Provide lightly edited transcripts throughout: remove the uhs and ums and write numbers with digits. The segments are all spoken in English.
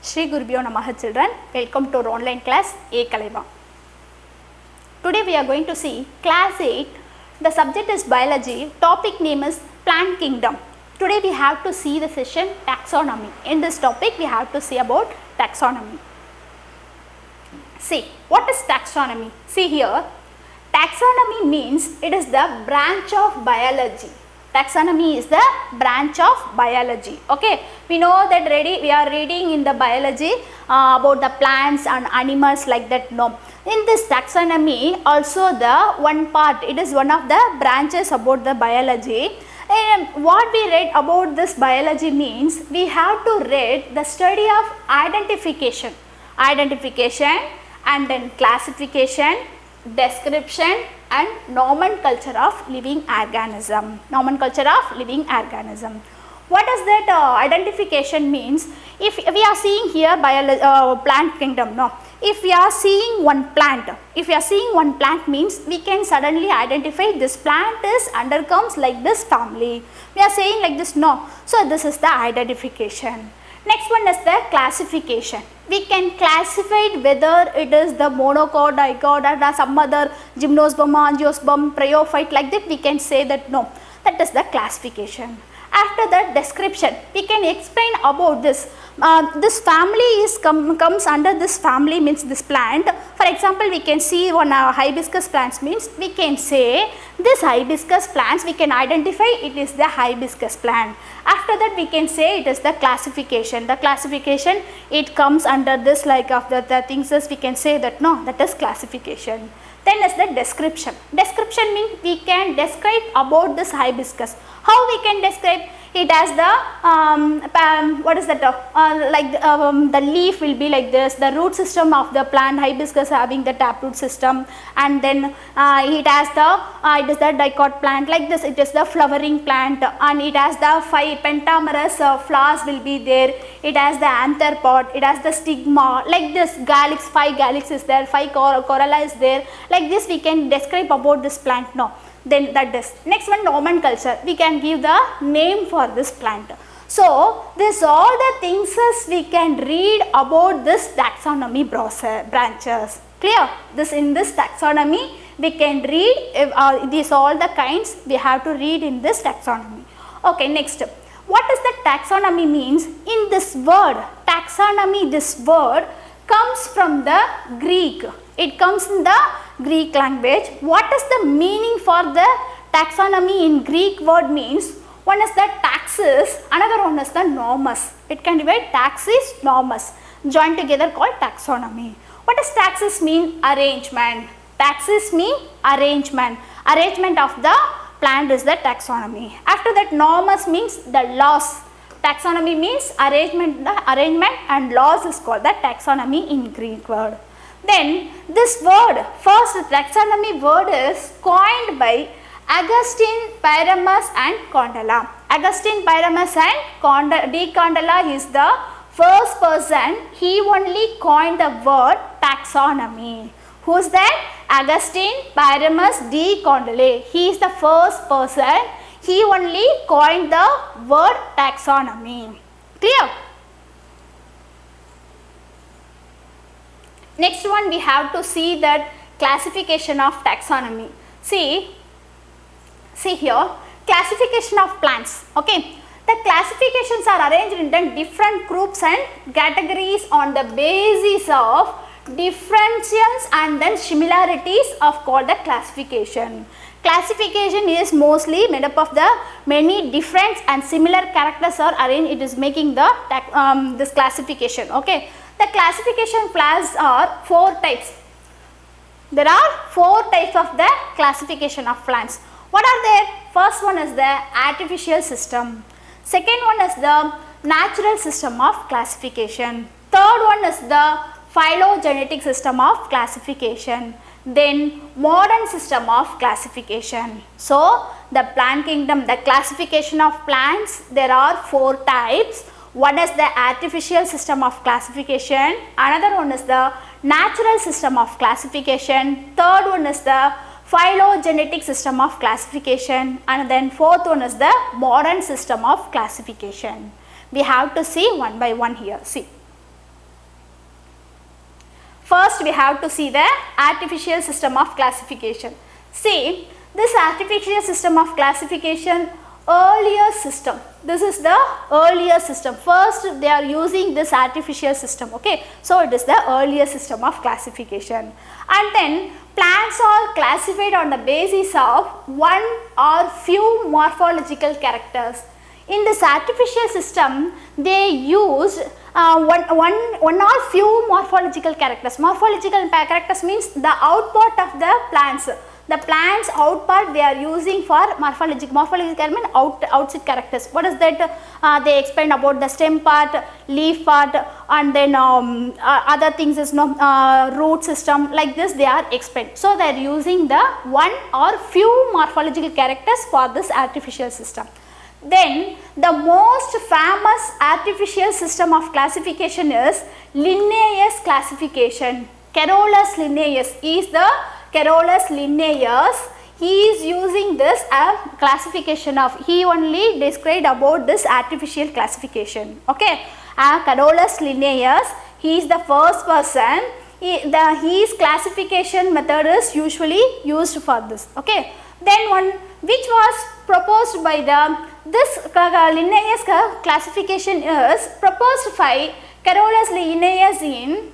Shri Gurubhyo Namaha children, welcome to our online class A Kalaiva. Today we are going to see class 8, the subject is biology, topic name is plant kingdom. Today we have to see the session taxonomy. In this topic we have to see about taxonomy. See, what is taxonomy? See here, taxonomy means it is the branch of biology. Taxonomy is the branch of biology. Okay, we know that we are reading in the biology about the plants and animals like that. No, in this taxonomy also the one part, it is one of the branches about the biology. And what we read about this biology means we have to read the study of identification and then classification, description and nomenclature of living organism. What does that identification means? If we are seeing here plant kingdom, no. If we are seeing one plant means we can suddenly identify this plant is undercomes like this family. We are saying like this, no. So this is the identification. Next one is the classification. We can classify whether it is the monocot, dicot or some other gymnosperm, angiosperm, bryophyte, like that we can say that no, that is the classification. After that, description, we can explain about this. This family comes under this family means this plant. For example, we can see one hibiscus plants means we can say this hibiscus plants, we can identify it is the hibiscus plant. After that we can say it is the classification. The classification, it comes under this like of the things as we can say that no, that is classification. Then is the description. Description means we can describe about this hibiscus. How we can describe? It as the what is that? The leaf will be like this. The root system of the plant hibiscus having the taproot system, and then it has it is the dicot plant like this. It is the flowering plant, and it has the 5 pentamerous flowers will be there. It has the anther-pod. It has the stigma like this. 5 calyx is there. 5 corolla is there. Like this we can describe about this plant. No. Then that is next one, nomenclature. We can give the name for this plant. So this all the things as we can read about this taxonomy branches. Clear? This in this taxonomy we can read these all the kinds we have to read in this taxonomy. Okay, next. What does the taxonomy means? In this word taxonomy, this word comes from the Greek. It comes in the Greek language. What is the meaning for the taxonomy in Greek word means? One is the taxis, another one is the nomus. It can divide taxis, nomus, joined together called taxonomy. What does taxis mean? Arrangement. Taxis mean arrangement. Arrangement of the plant is the taxonomy. After that, nomus means the laws. Taxonomy means arrangement and laws is called the taxonomy in Greek word. Then this word, first taxonomy word is coined by Augustine, Pyramus and Condella. Augustine, Pyramus and de Condella is the first person. He only coined the word taxonomy. Who is that? Augustine, Pyramus, de Condella. He is the first person. He only coined the word taxonomy. Clear? Next one we have to see that classification of taxonomy. See here, classification of plants. Okay, the classifications are arranged in different groups and categories on the basis of differentials and then similarities of called the classification. Classification is mostly made up of the many different and similar characters are arranged. It is making the this classification. Okay. The classification plants are 4 types. There are 4 types of the classification of plants. What are they? First one is the artificial system. Second one is the natural system of classification. Third one is the phylogenetic system of classification. Then modern system of classification. So the plant kingdom, the classification of plants, there are 4 types. One is the artificial system of classification, another one is the natural system of classification, third one is the phylogenetic system of classification, and then fourth one is the modern system of classification. We have to see one by one here. See, First we have to see the artificial system of classification. See, this artificial system of classification, earlier system, this is the earlier system. First they are using this artificial system, okay. So it is the earlier system of classification. And then plants are classified on the basis of one or few morphological characters. In this artificial system, they used one or few morphological characters. Morphological characters means the output of the plants. The plants output they are using for morphological means outside characters. What is that? They explain about the stem part, leaf part, and then other things is root system, like this they are explained. So they are using the one or few morphological characters for this artificial system. Then the most famous artificial system of classification is Linnaeus classification. Carolus Linnaeus is the Carolus Linnaeus. He is using this classification of, he only described about this artificial classification, okay. Carolus Linnaeus, he is the first person. His classification method is usually used for this, okay. Then one which was proposed by this Linnaeus classification is proposed by Carolus Linnaeus in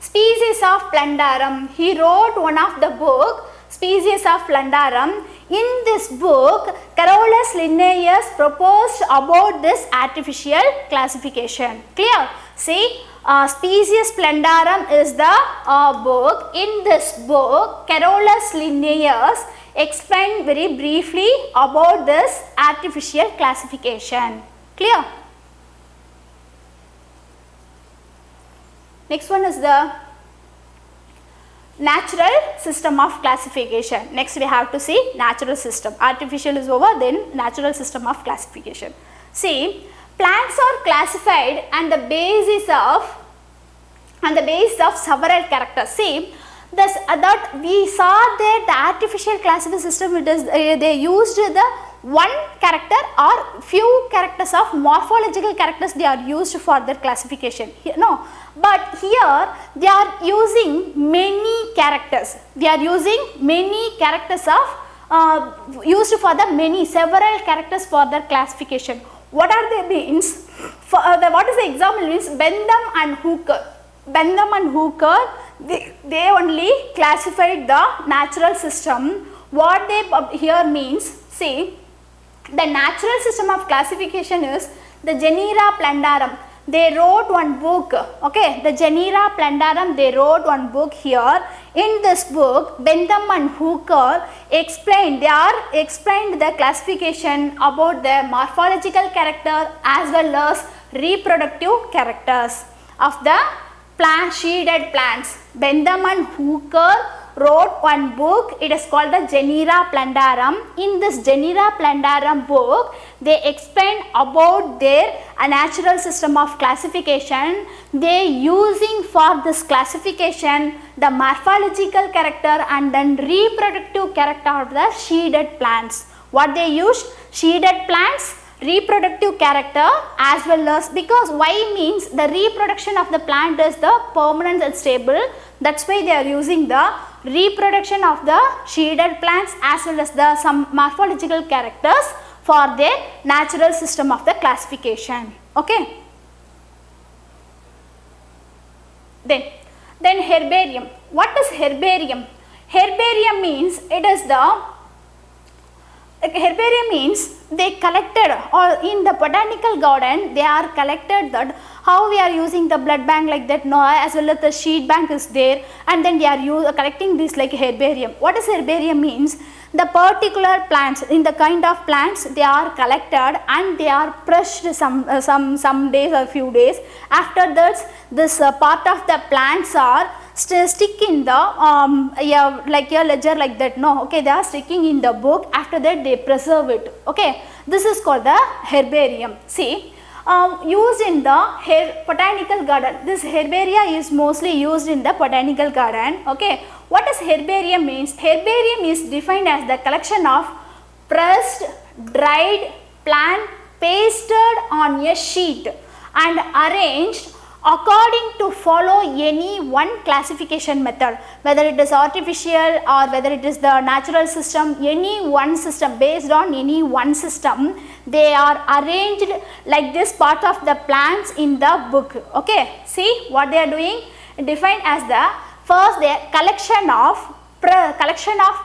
Species of Plantarum. He wrote one of the book, Species of Plantarum. In this book, Carolus Linnaeus proposed about this artificial classification. Clear? See, Species Plantarum is the book. In this book, Carolus Linnaeus explained very briefly about this artificial classification. Clear? Next one is the natural system of classification. Next we have to see natural system. Artificial is over, then natural system of classification. See, plants are classified on the basis of several characters. See, that we saw that the artificial classification system, it is they used the one character or few characters of morphological characters they are used for their classification. No, but here they are using many characters. They are using many characters of used for the several characters for their classification. What are they means? For what is the example means? Bentham and Hooker. Bentham and Hooker, they only classified the natural system. What they here means, see, the natural system of classification is the Genera Plantarum. They wrote one book, okay, the Genera Plantarum, they wrote one book here. In this book, Bentham and Hooker explained the classification about the morphological character as well as reproductive characters of the shaded plants. Bentham and Hooker wrote one book, it is called the Genera Plantarum. In this Genera Plantarum book, they explain about their natural system of classification. They using for this classification the morphological character and then reproductive character of the shaded plants. What they used? Shaded plants, reproductive character as well as, because why means the reproduction of the plant is the permanent and stable, that's why they are using the reproduction of the shaded plants as well as the some morphological characters for their natural system of the classification, okay. Then herbarium. What is herbarium? Herbarium means it is the herbarium means they collected, or in the botanical garden they are collected that how we are using the blood bank like that, no, as well as the seed bank is there, and then they are collecting this like herbarium. What is herbarium means? The particular plants, in the kind of plants they are collected and they are pressed some days or few days. After that, this part of the plants are stick in the like a ledger like that, no, okay, they are sticking in the book. After that they preserve it, okay. This is called the herbarium. See, used in the botanical garden. This herbaria is mostly used in the botanical garden, okay. What does herbarium means? Herbarium is defined as the collection of pressed, dried plant pasted on a sheet and arranged according to follow any one classification method, whether it is artificial or whether it is the natural system, any one system, based on any one system, they are arranged like this part of the plants in the book. Okay, see what they are doing, defined as the first their collection of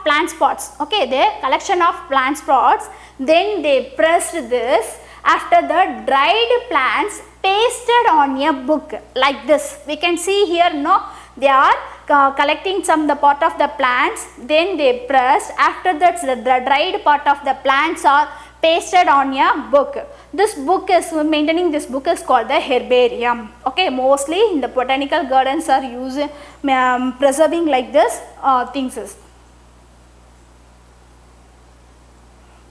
plant spots. Okay, their collection of plant spots, then they pressed this, after the dried plants pasted on a book like this. We can see here, no, they are collecting some the part of the plants, then they pressed, after that the dried part of the plants are pasted on a book. This book is maintaining, this book is called the herbarium. Okay, mostly in the botanical gardens are using preserving like this things is.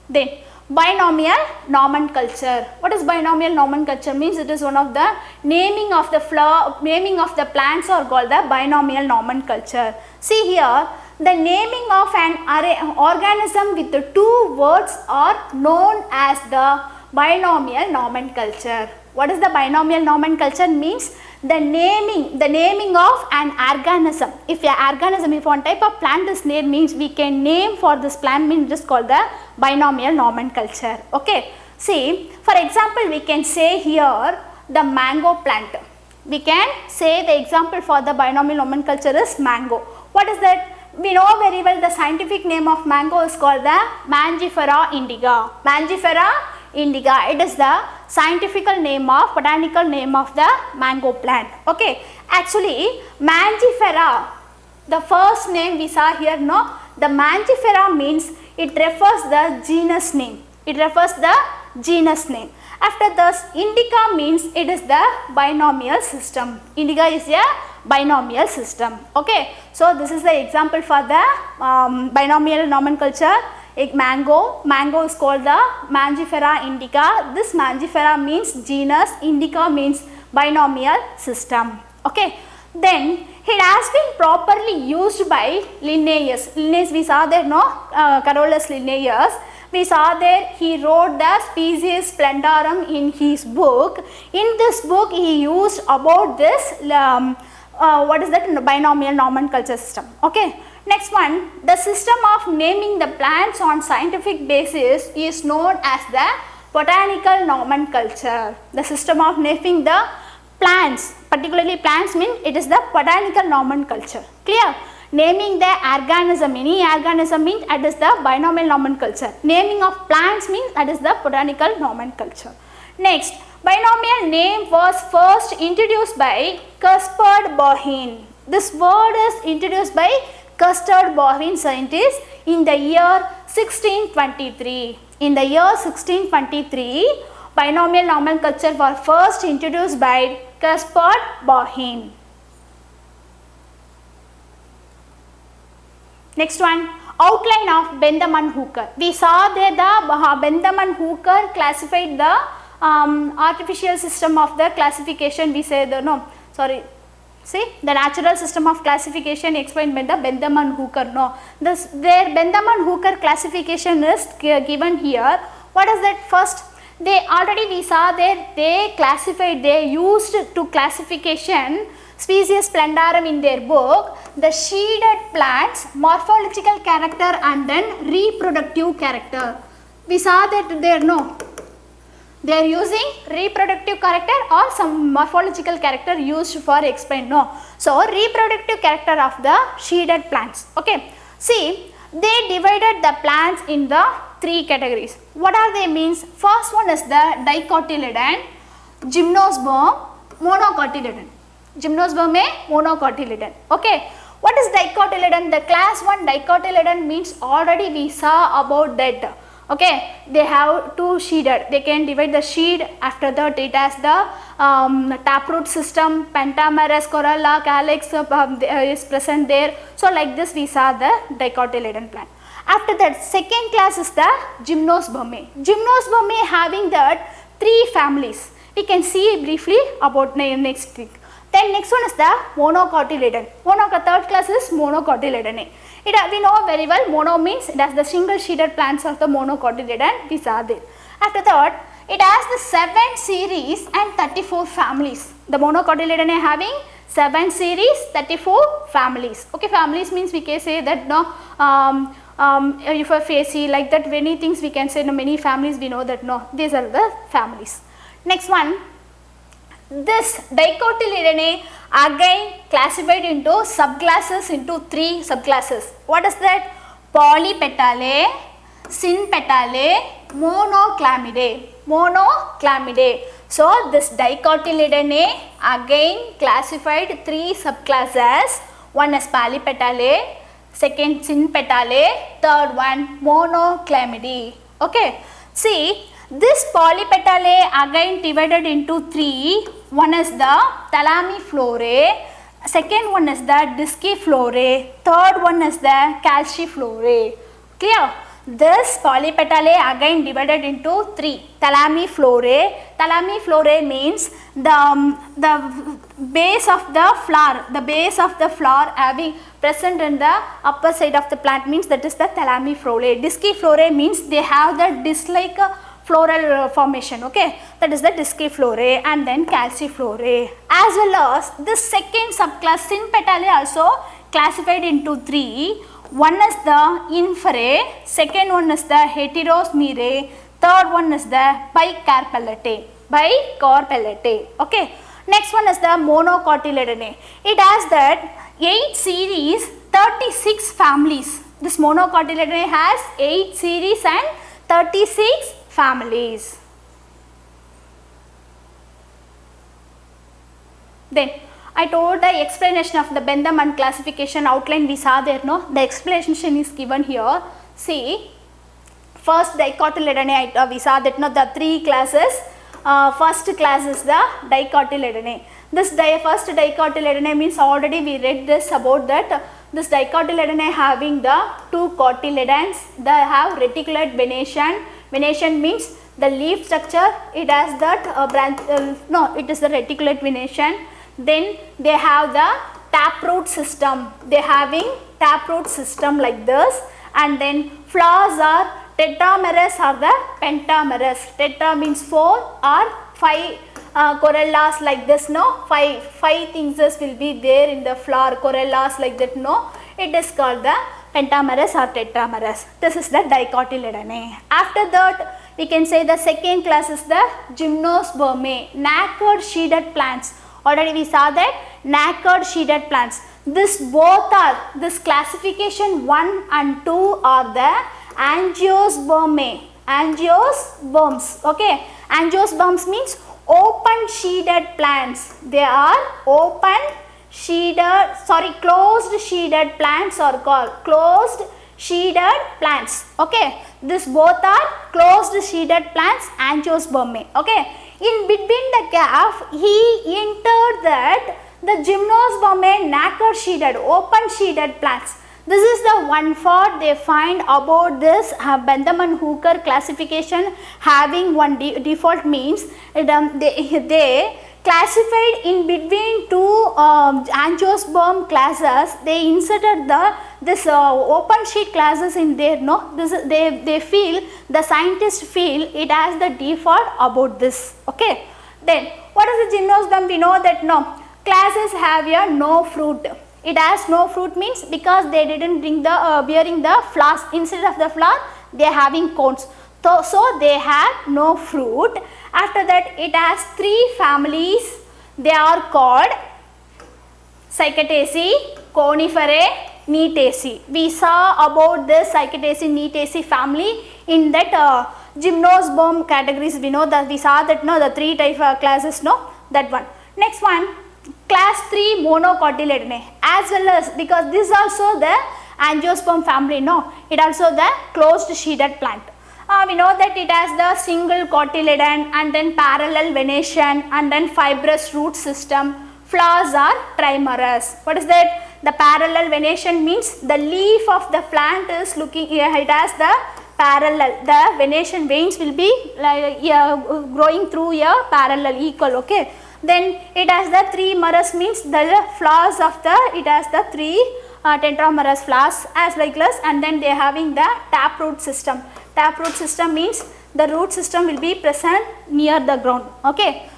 Then binomial nomenclature. What is binomial nomenclature means? It is one of the naming of the plants are called the binomial nomenclature. See here, the naming of an organism with the two words are known as the binomial nomenclature. What is the binomial nomenclature means? The naming of an organism. If one type of plant is named, means we can name for this plant, means it is called the binomial nomenclature. Okay, see, for example, we can say here the mango plant. We can say the example for the binomial nomenclature is mango. What is that? We know very well the scientific name of mango is called the Mangifera indica. Mangifera indica, it is the scientific name of, botanical name of the mango plant. Okay, actually Mangifera, the first name we saw here, no, the Mangifera means it refers the genus name. It refers the genus name. After this, indica means it is the binomial system. Indica is a binomial system. Okay, so this is the example for the binomial nomenclature. Mango is called the Mangifera indica. This Mangifera means genus, indica means binomial system. Okay, then it has been properly used by Linnaeus. Linnaeus, we saw there, no, Carolus Linnaeus. We saw there he wrote the Species Splendorum in his book. In this book he used about this what is that, binomial nomenclature system. Okay, next one, the system of naming the plants on scientific basis is known as the botanical nomenclature. The system of naming the plants, particularly plants, mean it is the botanical nomenclature. Clear? Naming the organism, any organism means that is the binomial nomenclature. Naming of plants means that is the botanical nomenclature. Next, binomial name was first introduced by Cuthbert Bohn. This word is introduced by Cuthbert Bohn scientist in the year 1623. In the year 1623, binomial nomenclature was first introduced by Cuthbert Bohn. Next one, outline of Bentham and Hooker. We saw there the Bentham and Hooker classified the artificial system of the classification. We say the see the natural system of classification explained by the Bentham and Hooker. No, their Bentham and Hooker classification is given here. What is that? First, they already we saw there they classified, they used to classification Species Splendorum in their book, the sheared plants, morphological character and then reproductive character. We saw that there, no, they are using reproductive character or some morphological character used for explain, no. So, reproductive character of the sheared plants. Okay, see, they divided the plants in the three categories. What are they means? First one is the dicotyledon, gymnosperm, monocotyledon. Gymnosperm, monocotyledon. Okay, what is dicotyledon? The class 1 dicotyledon means already we saw about that. Okay, they have two sheared. They can divide the sheed. After that, it has the taproot system, pentamerous corolla, calyx is present there. So, like this we saw the dicotyledon plant. After that, second class is the gymnosperm. Gymnosperm having that three families. We can see briefly about next thing. Then next one is the monocotyledon. Third class is monocotyledon. We know very well mono means it has the single sheared plants of the monocotyledon. We saw there. After that, It has the 7 series and 34 families. The monocotyledone having 7 series, 34 families. Okay, families means we can say that no, if a facie like that, many things we can say, no, many families we know that no, these are the families. Next one, this dicotyledone again classified into subclasses into 3 subclasses. What is that? Polypetalae, synpetalae, monoclamidae. Monoclamidae. So this dicotyledone again classified 3 subclasses. One is polypetalae, second synpetalae, third one monoclamidae. Okay. See, this polypetalae again divided into 3. One is the thalamiflorae, second one is the disciflorae, third one is the calciflorae. Clear? This polypetalae again divided into 3. Thalamiflorae. Thalamiflorae means the base of the flower. The base of the flower having present in the upper side of the plant means that is the thalamiflorae. Disciflorae means they have the disc-like floral formation. Okay, that is the disciflorae, and then calciflorae. As well as the second subclass synpetalae also classified into 3. One is the inferae, second one is the heterosmerae, third one is the bicarpellatae. Bicarpellatae. Okay. Next one is the monocotyledone. It has that 8 series, 36 families. This monocotyledone has 8 series and 36 families. Then I told the explanation of the Bentham and classification outline we saw there, no? The explanation is given here. See, first dicotyledone, we saw that, no, the 3 classes. First class is the dicotyledone. This first dicotyledone means already we read this about that. This dicotyledone having the 2 cotyledons. They have reticulate venation. Venation means the leaf structure. It has that branch. No, it is the reticulate venation. Then they have the taproot system. They having taproot system like this, and then flowers are tetramerous or the pentamerous. Tetra means 4 or 5 corollas like this. No, 5 things will be there in the flower, corollas like that. No, it is called the pentamerous or tetramerous. This is the dicotyledone. After that, we can say the second class is the gymnospermae, nacred sheathed plants. Already we saw that nacred sheathed plants. This both are, this classification 1 and 2 are the angiospermae. Angiosperms. Okay. Angiosperms means open sheathed plants. They are closed sheathed plants are called closed sheathed plants. Okay. This both are closed sheathed plants, angiospermae. Okay. In between the gap, he entered that the gymnospermae nacred sheathed, open sheathed plants. This is the one fault they find about this Bentham and Hooker classification having one default means they classified in between 2 angiosperm classes. They inserted this open sheet classes in there. No, this they feel, the scientists feel it has the default about this. Okay. Then what is the gymnosperm? We know that no classes have a no fruit. It has no fruit means because they didn't bring the bearing the flowers. Instead of the flower, they are having cones. So they have no fruit. After that, it has 3 families. They are called Psychataceae, Coniferae, Neetaceae. We saw about this Psychataceae, Neetaceae family in that gymnosperm categories. We know that we saw that no, the 3 type classes, no, that one. Next one, class 3 monocotyledone, as well as because this is also the angiosperm family. No, it also the closed sheathed plant. We know that it has the single cotyledon and then parallel venation and then fibrous root system. Flowers are trimerous. What is that? The parallel venation means the leaf of the plant is looking, it has the parallel, the venation veins will be growing through a parallel equal. Okay. Then it has the 3 merous means the flowers of the, it has the 3 tetramerous flowers as like this, and then they are having the taproot system. Taproot system means the root system will be present near the ground. Okay.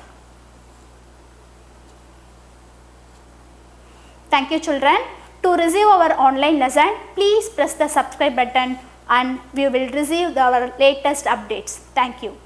Thank you children. To receive our online lesson, please press the subscribe button and we will receive our latest updates. Thank you.